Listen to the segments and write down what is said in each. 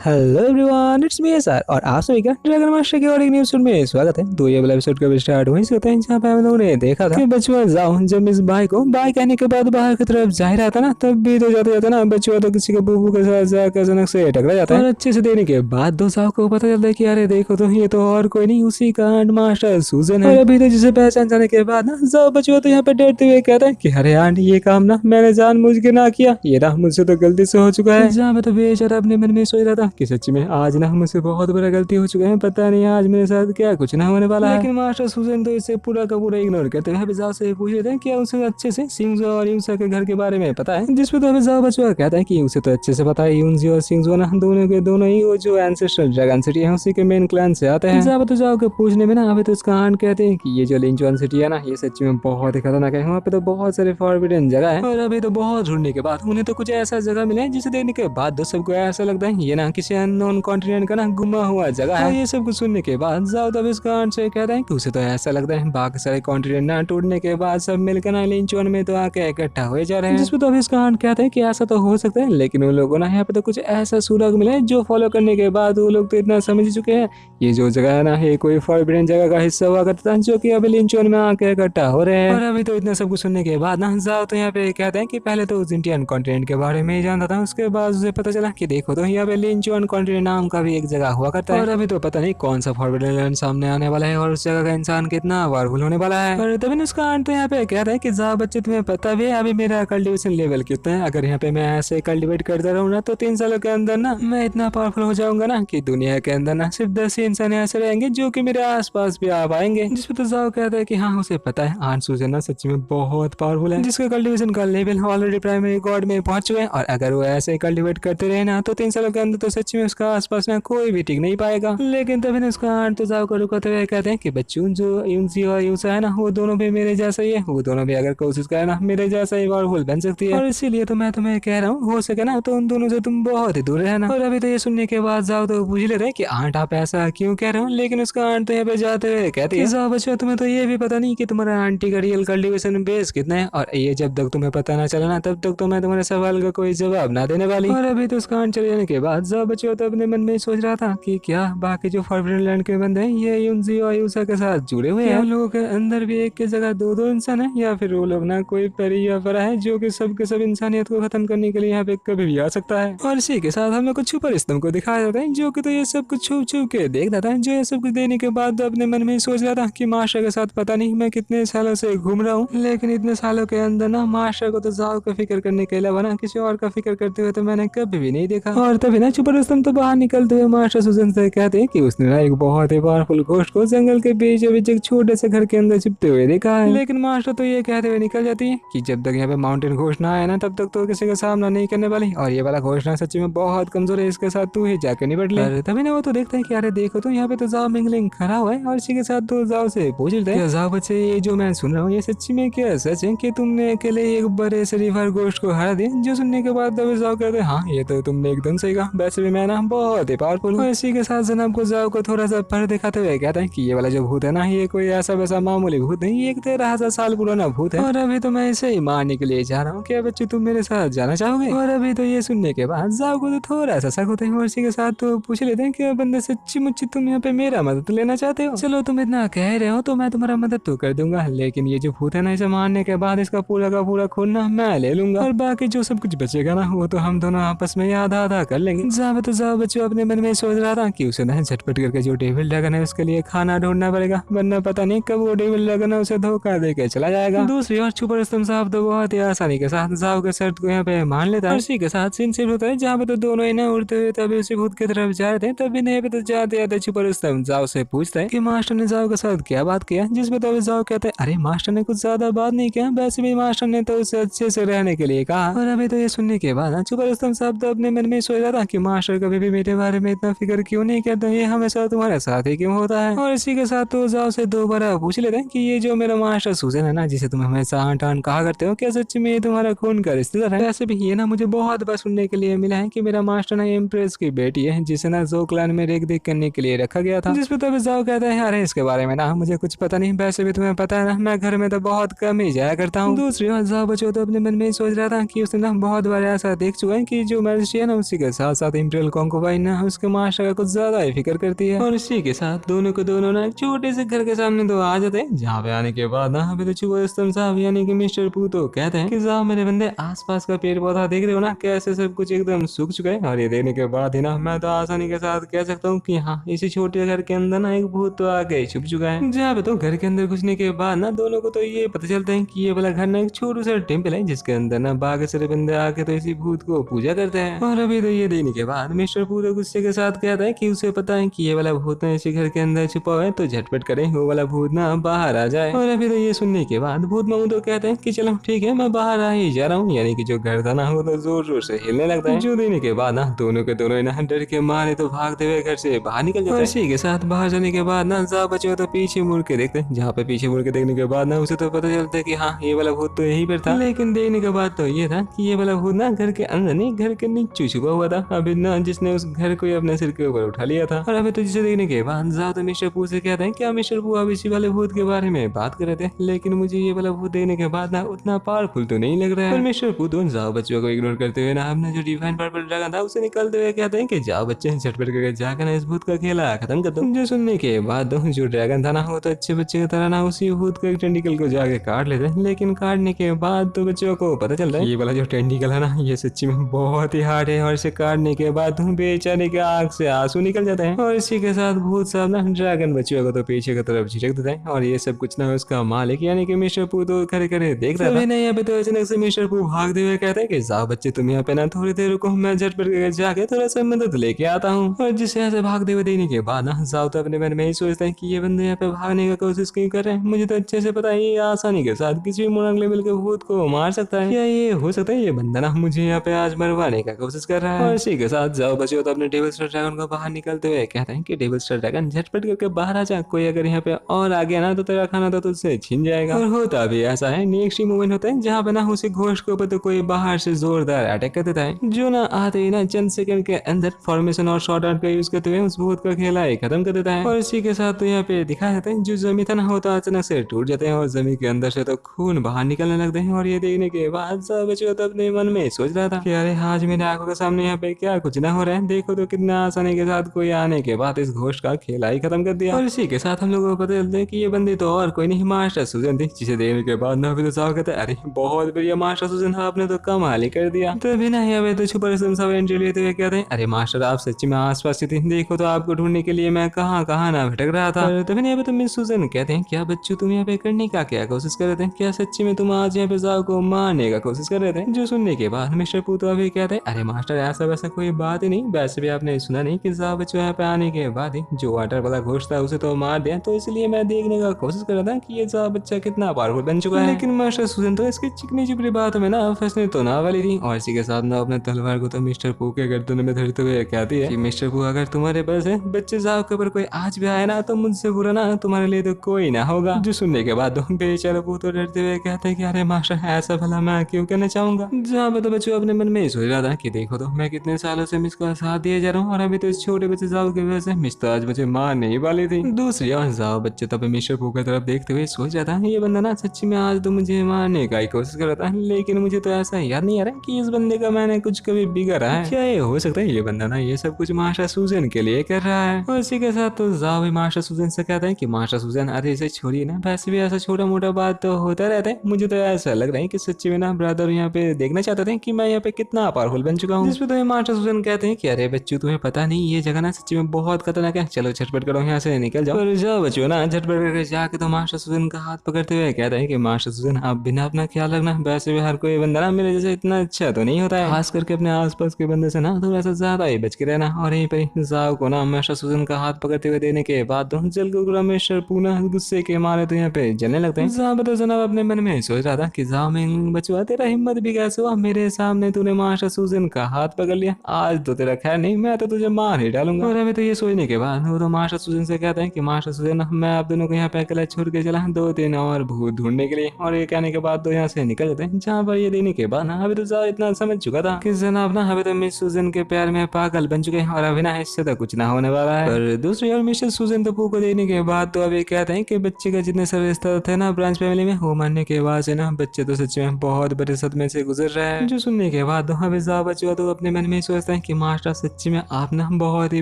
Hello everyone, it's me SR और आप सभी का ड्रैगन मास्टर की और एक न्यू एपिसोड में स्वागत है। तो ये वाला एपिसोड कब स्टार्ट वहीं से होता है जहाँ पे हम लोगों ने देखा था कि बचुआ जाओ जब इस भाई को बाई कहने के बाद बाहर की तरफ जा ही रहा था ना, तब भी तो जाते जाते ना बचुआ तो किसी के बुबू के साथ जाकर अचानक से टकरा जाता है। और अच्छे से देने के बाद दो साहब को पता चलता है कि अरे देखो तो ये तो और कोई नहीं, उसी का आंट मास्टर सूजन है। और अभी तो जिसे पहचान जाने के बाद ना जाओ बचुआ तो यहाँ पे डरते हुए कहता है कि अरे आंट ये काम ना मैंने जानबूझ के ना किया, ये ना मुझसे तो गलती से हो चुका है। जहाँ पे तो बेचारा अपने मन में सोच रहा था कि सच्ची में आज ना मुझसे बहुत बड़ा गलती हो चुका है, पता नहीं आज मेरे साथ क्या कुछ ना होने वाला है। लेकिन मास्टर सुजन तो इसे पूरा का पूरा इग्नोर करते हुए हबिजाओ से पूछ लेते हैं क्या उसे अच्छे से सिंगजो और यूसा के घर के बारे में पता है, जिसपे तो हबिजाओ बचुआ कहता है कि उसे तो अच्छे से पता है, यूनजी और सिंगजो ना दोनों के दोनों ही वो जो एंसेस्ट्रल ड्रैगन सिटी है उसी के मेन क्लैन से आते हैं। जाओ तो जाओ के पूछने में ना अभी तो इसका आंट कहते हैं कि ये जो लिंचुआन सिटी है ना ये सच्ची में बहुत ही खतरनाक है, वहाँ पे तो बहुत सारे फॉरबिडन जगह है। और अभी तो बहुत ढूंढने के बाद उन्हें तो कुछ ऐसा जगह मिला है जिसे देखने के बाद तो सबको ऐसा लगता है ये ना किसी अननोन कॉन्टिनेंट का ना गुमा हुआ जगह है। ये सब कुछ सुनने के बाद जाओ तब इसका आंट से कहता है कि उसे तो ऐसा लगता है बाकी सारे कॉन्टिनेंट ना टूटने के बाद सब मिलकर ना लिंचुआन में तो आके इकट्ठा हो जा रहे हैं, जिसपे तो अभी इसका आंट कहता है कि ऐसा तो हो सकता है, लेकिन उन लोगों ना यहाँ पे तो कुछ ऐसा सुराग मिला है जो फॉलो करने के बाद वो लोग तो इतना समझ चुके हैं ये जो जगह है ना ये कोई फॉरबिडन जगह का हिस्सा हुआ करता था जो कि अभी लिंचुआन में आके इकट्ठा हो रहे हैं। और अभी तो इतना सब कुछ सुनने के बाद ना जाओ तो यहाँ पे कहते हैं कि पहले तो उस इंडियन कॉन्टिनेंट के बारे में ही जानता था, उसके बाद उसे पता चला कि देखो तो यहाँ पे लिंचुआन कॉन्टिनेंट नाम का भी एक जगह हुआ करता है। और अभी तो पता नहीं कौन सा फॉरबिडन लैंड सामने आने वाला है और उस जगह का इंसान कितना पावरफुल होने वाला है। पर तभी उसका आंट तो यहाँ पे कह रहा है कि जा बच्चे तुम्हें पता भी है अभी मेरा कल्टीवेशन लेवल कितना है, अगर यहाँ पे मैं ऐसे कल्टीवेट करता रहूँ ना तो 3 सालों के अंदर ना मैं इतना पावरफुल हो जाऊंगा ना कि दुनिया के अंदर ना सिर्फ 10 ही इंसान ऐसे रहेंगे जो कि मेरे आसपास भी आ पाएंगे। जिसपे तो जाओ कहता है कि हाँ उसे पता है आंट सूजन ना सच्ची में बहुत पावरफुल है, जिसका कल्टीवेशन का लेवल ऑलरेडी प्राइमरी गॉड में पहुंच चुके हैं और अगर वो ऐसे कल्टीवेट करते रहे ना तो 3 सालों के अंदर तो सच्ची में उसका आसपास ना कोई भी टिक नहीं पाएगा। लेकिन तभी ने उसका आंट तो जाओ को रुकते हुए कहते हैं कि बच्चों जो यूनजी और यूसा है ना वो दोनों भी मेरे जैसा ही है, वो दोनों भी अगर कोशिश करे ना मेरे जैसा ही पावरफुल बन सकती है, और इसीलिए तो मैं तुम्हें कह रहा हूँ हो सके ना तो उन दोनों से तुम बहुत ही दूर रहना। और अभी तो ये सुनने के बाद जाओ तो पूछ लेते हैं कि आंट आप ऐसा क्यों कह रहे हो, लेकिन उसका आंट तो यहाँ पे जाते हुए कहती है जाओ बच्चों तुम्हें तो ये भी पता नहीं कि तुम्हारा आंटी का रियल कल्टीवेशन बेस कितना है, और ये जब तक तुम्हें पता ना चला ना तब तक तो मैं तुम्हारे सवाल का कोई जवाब ना देने वाली। और अभी तो उसका आंट चले जाने के बाद जाओ बच्चों तो अपने मन में सोच रहा था कि क्या बाकी जो फॉरबिडन लैंड के बंदे हैं ये यूनजी और यूसा के साथ जुड़े हुए हैं, उन लोगों के अंदर भी एक की जगह दो दो इंसान है, या फिर वो लोग ना कोई परी या फरा है जो कि सब के सब इंसानियत को खत्म करने के लिए यहाँ पे कभी भी आ सकता है। और इसी के साथ हम लोग को छुपा रिस्तम को दिखाया जाता है जो कि तो ये सब कुछ छुप छुप के देख रहा था, जो ये सब कुछ देने के बाद तो अपने मन में सोच रहा था कि मास्टर के साथ पता नहीं मैं कितने सालों से घूम रहा हूँ, लेकिन इतने सालों के अंदर ना मास्टर को तो जाओ का फिक्र करने के अलावा ना किसी और का फिक्र करते हुए तो मैंने कभी भी नहीं देखा। और तभी ना छुपा रिस्तम तो बाहर निकलते हुए मास्टर सुजन से कहते हैं कि उसने ना एक बहुत ही पावरफुल घोस्ट को जंगल के बीच एक छोटे से घर के अंदर छिपते हुए देखा है। लेकिन मास्टर तो ये कहते हुए निकल जाती है कि जब तक यहाँ पे माउंटेन घोस्ट ना आया ना तब तक तो किसी का सामना नहीं करने वाली, और ये वाला घोस्ट ना सच्ची में बहुत कमजोर है, इसके साथ तू ही जाके निपट ले। तभी ना वो तो देखता है कि अरे देखो तो यहाँ पे तो जाओ मिंगलिंग खड़ा हुआ है, और इसी के साथ तो जाओ से पूछ लेते हैं जाओ बच्चे ये जो मैं सुन रहा हूँ ये सच्ची में क्या सच है कि तुमने अकेले एक बड़े से रिवर घोस्ट को हरा दिया, जो सुनने के बाद तभी जाओ कहते हैं हाँ ये तो तुमने एकदम सही कहा, वैसे भी मैं ना बहुत ही पावरफुल हूँ। इसी के साथ जनाब को जाओ को थोड़ा सा पर दिखाते हुए कहते हैं कि ये वाला जो भूत है ना ये कोई ऐसा वैसा मामूली भूत नहीं, ये एक 13,000 साल पुराना भूत है, और अभी तो मैं इसे ही मारने के लिए जा रहा हूँ, क्या बच्चे तुम मेरे साथ जाना चाहोगे। और अभी तो ये सुनने के बाद जाओ को तो थोड़ा सा शक होता है, और इसी के साथ तो पूछ लेते हैं कि बंदे सच्ची मुच्ची तुम यहाँ पे मेरा मदद लेना चाहते हो, चलो तुम इतना कह रहे हो तो मैं तुम्हारा मदद तो कर दूंगा, लेकिन ये जो भूत है ना इसे मारने के बाद इसका पूरा का पूरा खून ना मैं ले लूंगा, और बाकी जो सब कुछ बचेगा ना वो तो हम दोनों आपस में आधा आधा कर लेंगे। जाओ तो जाओ बच्चों अपने मन में सोच रहा था कि उसे ना झटपट करके जो डेविल ड्रैगन है उसके लिए खाना ढूंढना पड़ेगा, वरना पता नहीं कब वो डेविल ड्रैगन है उसे धोखा देके चला जाएगा। दूसरी ओर छुपा रुस्तम साहब तो बहुत ही आसानी के साथ जाओ के शर्त को यहाँ पे मान लेता है, उसी के साथ सीन शिफ्ट होता है जहाँ पे तो दोनों ही ना उड़ते हुए तभी उसी भूत की तरफ जा रहे थे, तभी नहीं पे तो जाते जाते छुपा रुस्तम जाओ से पूछता है कि मास्टर ने जाओ के साथ क्या बात किया, जिसपे तो जाओ कहते हैं अरे मास्टर ने कुछ ज्यादा बात नहीं किया, वैसे भी मास्टर ने तो उसे अच्छे से रहने के लिए कहा। और अभी तो ये सुनने के बाद छुपा रुस्तम साहब तो अपने मन में सोच रहा था कि मास्टर कभी भी मेरे बारे में इतना फिक्र क्यों नहीं करता, ये हमेशा तुम्हारे साथ ही क्यों होता है। और इसी के साथ तो जाओ से दोबारा पूछ लेते हैं कि ये जो मेरा मास्टर सूजन है ना जिसे तुम हमेशा आंट आंट कहा करते हो, क्या सच में ये तुम्हारा खून का रिश्तेदार है। वैसे भी ये ना मुझे बहुत बार सुनने के लिए मिला है कि मेरा मास्टर ना इम्प्रेस की बेटी है जिसे ना जो क्लान में रेख देख करने के लिए रखा गया था, जिसपे तभी जाओ कहता है अरे इसके बारे में ना मुझे कुछ पता नहीं, वैसे भी तुम्हें पता है ना मैं घर में तो बहुत कम ही जाया करता हूँ। दूसरी ओर जाओ बच्चों तो अपने मन में सोच रहा था कि उसने ना बहुत बार ऐसा देख चुका है कि जो मैजिस्ट्री है ना उसी के साथ साथ सेंट्रल कॉन्कोबाइन ना उसके मास्टर का कुछ ज्यादा ही फिक्र करती है और इसी के साथ दोनों को दोनों ना एक छोटे से घर के सामने तो आ जाते हैं, जहाँ पे आने के बाद ना अभी तो चुप साहब यानी कि मिस्टर पू तो कहते हैं कि साहब मेरे बंदे आसपास का पेड़ पौधा देख रहे हो ना, कैसे सब कुछ एकदम सूख चुका है। और ये देखने के बाद ही ना मैं तो आसानी के साथ कह सकता हूँ कि हाँ, इसी छोटे घर के अंदर ना एक भूत तो आके छुप चुका है। जहाँ पे तो घर के अंदर घुसने के बाद ना दोनों को तो ये पता चलता है कि ये वाला घर ना एक छोटू सा टेम्पल है, जिसके अंदर ना बाकी सारे बंदे आके तो इसी भूत को पूजा करते हैं। और अभी तो ये देखने के बाद मिस्टर पू तो गुस्से के साथ कहता है कि उसे पता है कि ये वाला भूत ना इसी घर के अंदर छुपा हुआ है, तो झटपट करें वो वाला भूत ना बाहर आ जाए। और अभी तो ये सुनने के बाद भूत मामू तो कहते हैं कि चलो ठीक है, मैं बाहर आ ही जा रहा हूँ। यानी कि जो घर था ना वो तो जोर जोर से हिलने लगता है। जो देने के बाद ना दोनों के दोनों ना डर के मारे तो भागते हुए घर से बाहर निकल जाते हैं। इसी के साथ बाहर जाने के बाद ना जा बचे तो पीछे मुड़ के देखते हैं, जहाँ पे पीछे मुड़ के देखने के बाद ना उसे तो पता चलता है कि हाँ, ये वाला भूत तो यहीं पर था। लेकिन देखने के बाद तो ये था कि ये वाला भूत ना घर के अंदर नहीं, घर के नीचे छुपा हुआ था। अभी ना जिसने उस घर को अपने सिर के ऊपर उठा लिया था। और अभी तो जिसे देखने के बाद जा तो मिस्टर पू से कहते हैं, क्या मिस्टर पू आप इसी वाले भूत के बारे में बात कर रहे थे, लेकिन मुझे ये वाला भूत देखने के बाद ना उतना पावरफुल तो नहीं लग रहा है। और मिस्टर पू तो जाओ बच्चों को इग्नोर करते हुए ना अपना जो डिवाइन पर्पल ड्रैगन था उसे निकालते हुए कहते हैं कि जाओ बच्चे झटपट करके जाकर ना इस भूत का खेला खत्म कर दो। जो सुनने के बाद जो ड्रैगन था ना वो तो अच्छे बच्चे की तरह ना उसी भूत के टेंटिकल को जाके काट लेते हैं। लेकिन काटने के बाद तो बच्चों को पता चलता है ये वाला जो टेंटिकल है ना ये सच्ची में बहुत ही हार्ड है, और इसे काटने के बाद बेचारे के आंख से आंसू निकल जाते हैं। और इसी के साथ भूत साहब ना ड्रैगन बच्चों को तो पीछे की तरफ झिझक देता है। और ये सब कुछ ना उसका मालिक यानी कि मिस्टर पू तो खड़े खड़े देख रहा था। यहाँ पे तो अचानक से मिस्टर पू भागते हुए कहते हैं कि जाओ बच्चे तुम यहाँ पे ना थोड़ी देर रुको, मैं झटपट करके जाके थोड़ा सा मदद लेके आता हूँ। और जिसे ऐसे भागते हुए देखने के बाद ना जाओ तो अपने मन में ही सोचता है कि ये बंदे यहाँ पे भागने का कोशिश क्यों कर रहे हैं। मुझे तो अच्छे से पता है ये आसानी के साथ किसी भी मोड़क लेवल के भूत को मार सकता है। क्या ये हो सकता है ये बंदा ना मुझे यहाँ पे आज मरवाने का कोशिश कर रहा है। और इसी के साथ जाओ बच्चे तो अपने डेविल स्टार ड्रैगन को बाहर निकलते हुए कहते हैं कि डेविल स्टार ड्रैगन झटपट करके बाहर आ जा, कोई अगर यहाँ पे और आ गया ना तो तेरा खाना तो तुझसे छीन जाएगा। और होता भी ऐसा है, नेक्स्ट ही मूवमेंट होता है जहाँ पे ना उसी घोष के ऊपर तो कोई बाहर से जोरदार अटैक कर देता है, जो ना आते ही ना चंद सेकंड के अंदर फॉर्मेशन और शॉर्ट आउट का यूज करते हुए उस भूत का खेला ही खत्म कर देता है। और इसी के साथ तो यहाँ पे दिखाया जाता है जो जमीन था ना होता अचानक से टूट जाते हैं और जमीन के अंदर से तो खून बाहर निकलने लगते हैं। और ये देखने के बाद सब बच्चों तो अपने मन में सोच रहा था कि अरे आज मेरे आंखों के सामने यहाँ पे क्या कुछ ना हो रहा है, देखो तो कितना आसानी के साथ कोई आने के बाद इस घोष का खेला ही खत्म कर दिया। और इसी के साथ हम लोगों को पता चलता है कि ये बंदी तो और कोई नहीं मास्टर सुजन थी, जिसे देखने के बाद ना फिर तो कहते अरे बहुत बढ़िया मास्टर सुजन, आपने तो कमाल ही कर दिया। तो बिना यहाँ तो छुपा सब एंट्री लेते हुए कहते हैं अरे मास्टर आप सच्ची में आसपास ही थे, देखो तो आपको ढूंढने के लिए मैं कहाँ कहाँ ना भटक रहा था। तभी यहाँ पे तो मिस सुजन कहते हैं क्या बच्चों तुम यहाँ पे करने का क्या कोशिश कर रहे थे, क्या सच्ची में तुम आज यहाँ पे जाओ को मारने का कोशिश कर रहे थे। जो सुनने के बाद मिस्टर पूतो अभी कहते हैं अरे मास्टर ऐसा वैसा कोई बात ही नहीं, वैसे भी आपने सुना नहीं कि जाओ बच्चों यहाँ पे आने के बाद ही जो वाटर वाला घोष था उसे तो मार दिया, तो इसलिए मैं देखने का कोशिश कर रहा था कि ये जाओ बच्चा कितना पावरफुल बन चुका है। लेकिन मास्टर सुजन तो इसकी चिकनी चिपड़ी बात में ना फंसने तो ना वाली थी। और इसी के साथ ना अपने तलवार को तो मिस्टर पू के गर्दन में धरते हुए कहती है कि मिस्टर पू अगर तुम्हारे पास है बच्चे जाओ के ऊपर कोई आज भी आए ना तो मुझसे बुरा ना तुम्हारे लिए तो कोई ना होगा। जो सुनने के बाद बेचारा पू तो डरते हुए कहते हैं कि अरे मास्टर ऐसा भला मैं क्यों कहना चाहूंगा। जहाँ पे तो बच्चों अपने मन में ही सोच रहा था कि देखो तो मैं कितने सालों से मिस का साथ दिया जा रहा हूँ और अभी तो इस छोटे बच्चे जाओ की वजह से मिस तो आज मुझे मार नहीं वाली थी। दूसरी ओर जाओ बच्चे तब मिस्टर पू की तरफ देखते हुए सोच रहा था ये बंदा ना सच्ची में आज तो मुझे मारने का ही कोशिश कर रहा था, लेकिन मुझे तो ऐसा याद नहीं आ रहा कि इस बंदे का मैंने कुछ कभी बिगड़ा है। क्या ये हो सकता है ये बंदा ना ये सब कुछ मास्टर सुजन के लिए कर रहा है। और इसी के साथ तो जाओ भी मास्टर सुजन से कहता है कि मास्टर सुजन अरे इसे छोड़िए ना, वैसे भी ऐसा छोटा मोटा बात तो होता रहता है, मुझे तो ऐसा लग रहा है कि सच्ची में ना ब्रदर यहाँ पे देखना चाहते थे कि मैं यहाँ पे कितना पावरफुल बन चुका हूँ। जिसपे तो मास्टर सुजन कहते हैं कि अरे बच्चों तुम्हें पता नहीं ये जगह ना सच्ची में बहुत खतरनाक है, चलो झटपट करो यहाँ से निकल जाओ। और जाओ बच्चों ना झटपट करके जाके तो मास्टर सुजन का हाथ पकड़ते हुए कहता है कि मास्टर सुजन आप बिना अपना ख्याल रखना, वैसे भी हर कोई बंदा ना मेरे जैसे इतना अच्छा तो नहीं होता है, खास करके अपने आसपास के बंदे से ना थोड़ा सा ज्यादा ही बच के रहना। और यहीं पर जाओ को ना मास्टर सुजन का हाथ पकड़ते हुए देने के बाद तो जल को मिस्टर पूना गुस्से के मारे तो यहाँ पे जलने लगते हैं। जहाँ पर तो जनाब अपने मन में सोच रहा था कि जाओ में बचवा तेरा हिम्मत भी कैसे हुआ, मेरे सामने तूने मास्टर सुजन का हाथ पकड़ लिया, आज तो तेरा खैर नहीं, मैं तो तुझे मार ही डालूंगा। और अभी तो ये सोचने के बाद वो तो मास्टर सुजन से कहते हैं कि मास्टर सुजन मैं आप दोनों को यहाँ पे अकेला छोड़ के चला 2-3 और भूत ढूंढने के लिए। और ये कहने के बाद तो यहाँ से निकल जाते हैं। जहाँ पर ये देने के बाद ना अभी तो जाओ इतना समझ चुका था कि जनाब ना अभी तो मिस सुजन के प्यार में पागल बन चुके हैं और अभी ना इससे तो कुछ ना होने वाला है। पर दूसरी ओर मिस्टर सुजन तो पू को देने के बाद तो अभी कहते हैं कि बच्चे का जितने सारे रिश्ते थे ना ब्रांच फैमिली में वो मरने के बाद से ना बच्चे तो सच में बहुत बड़े सदमे से गुजर रहा है। जो सुनने के बाद अभी जाओ बच्चों तो अपने मन में सोचता है कि मास्टर सच्ची में आप ना बहुत ही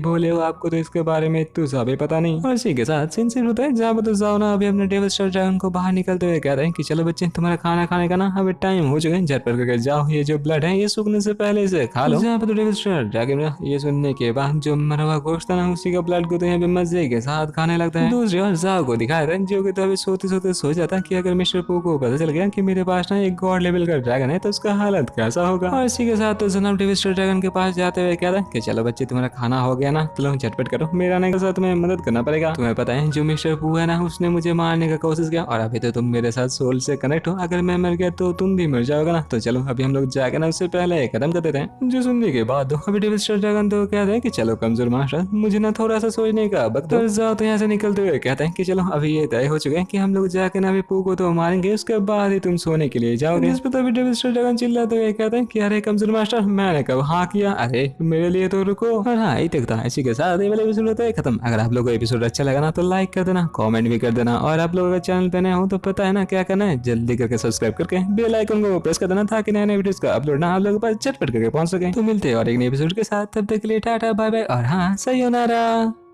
भोले हो, आपको तो इसके बारे में तो सब ही पता नहीं। और इसी के साथ सिंसियर होता है जहाँ पर तो जाओ ना अभी अपने डेविल स्टार ड्रैगन को बाहर निकलते हुए कहते हैं कि चलो बच्चे तुम्हारा खाना खाने का ना अभी टाइम हो चुका है, झटपट करके जाओ, ये जो ब्लड है ये सूखने से पहले इसे खा लो। जहाँ पर तो डेविल स्टार ड्रैगन ये सुनने के बाद जो मरा हुआ गोश्त था ना उसी का ब्लड को तो यहाँ पे मजे के साथ खाने लगता है। दूसरी ओर जाओ को दिखाया था जो कि तो अभी सोते सोते सो जाता कि अगर मिस्टर पू को पता चल गया कि मेरे पास ना एक गॉड लेवल का ड्रैगन है तो उसका हालत कैसा होगा। और इसी के साथ तो जनाब डेविल स्टार ड्रैगन के पास जाते हुए कहता है कि चलो बच्चे तुम्हारा खाना हो गया ना, चलो झटपट करो, मेरा आने के साथ तुम्हें मदद करना पड़ेगा। तुम्हें पता है जो मिस्टर पू है ना उसने मुझे मारने का कोशिश किया और अभी तो तुम मेरे साथ सोल से कनेक्ट हो, अगर मैं मर गया तो तुम भी मर जाओगे ना, तो चलो अभी हम लोग जाके ना उससे पहले कदम कर देते हैं। जो सुनने के बाद अभी डेविल स्टार ड्रैगन तो कहते हैं कि चलो कमजोर मास्टर मुझे ना थोड़ा सा सोचने का वक्त दो। जाओ तो यहाँ से निकलते हुए कहते हैं कि चलो अभी ये तय हो चुके हैं कि हम लोग जाके ना अभी पू को तो मारेंगे, उसके बाद ही तुम सोने के लिए जाओगे। जिस पर अभी डेविल स्टार ड्रैगन चिल्लाते हुए कहते हैं कि अरे कमजोर मास्टर मैंने कब हाँ किया, अरे मेरे लिए तो रुको। और हाँ यही तक था। इसी के साथ ये वाला एपिसोड होता है खत्म। अगर आप लोगों को एपिसोड अच्छा लगा ना तो लाइक कर देना, कमेंट भी कर देना, और आप लोगों का चैनल पे नए हो तो पता है ना क्या करना है, जल्दी करके सब्सक्राइब करके बेल आइकन को प्रेस कर देना ताकि नए नए वीडियोस का अपलोड ना आप लोगों के पास झटपट करके पहुंच सके। तो मिलते हैं और एक नए एपिसोड के साथ, तब तक के लिए टाटा बाय बाय और हाँ sayonara।